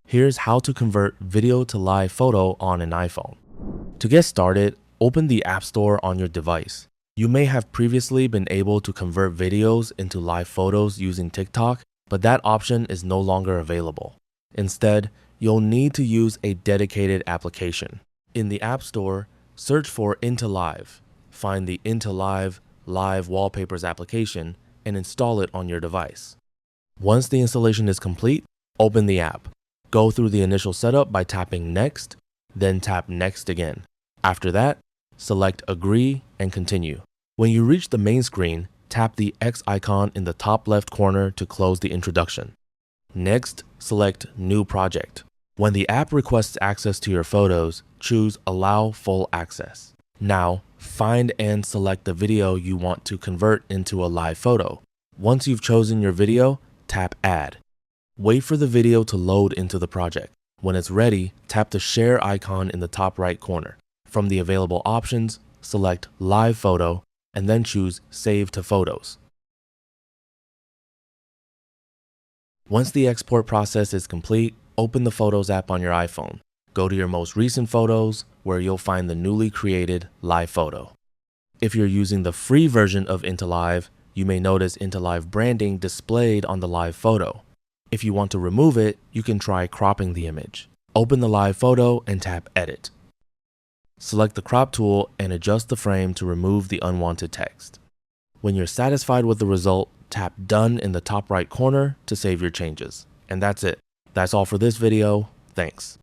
Here's how to convert video to live photo on an iPhone. To get started, open the App Store on your device. You may have previously been able to convert videos into live photos using TikTok, but that option is no longer available. Instead, you'll need to use a dedicated application. In the App Store, search for Into Live. Find the Into Live Live Wallpapers application and install it on your device. Once the installation is complete, open the app. Go through the initial setup by tapping Next, then tap Next again. After that, select Agree and Continue. When you reach the main screen, tap the X icon in the top left corner to close the introduction. Next, select New Project. When the app requests access to your photos, choose Allow Full Access. Now, find and select the video you want to convert into a live photo. Once you've chosen your video, tap Add. Wait for the video to load into the project. When it's ready, tap the share icon in the top right corner. From the available options, select Live Photo and then choose Save to Photos. Once the export process is complete, open the Photos app on your iPhone. Go to your most recent photos, where you'll find the newly created live photo. If you're using the free version of Into Live, you may notice Into Live branding displayed on the live photo. If you want to remove it, you can try cropping the image. Open the live photo and tap Edit. Select the crop tool and adjust the frame to remove the unwanted text. When you're satisfied with the result, tap Done in the top right corner to save your changes. And that's it. That's all for this video. Thanks.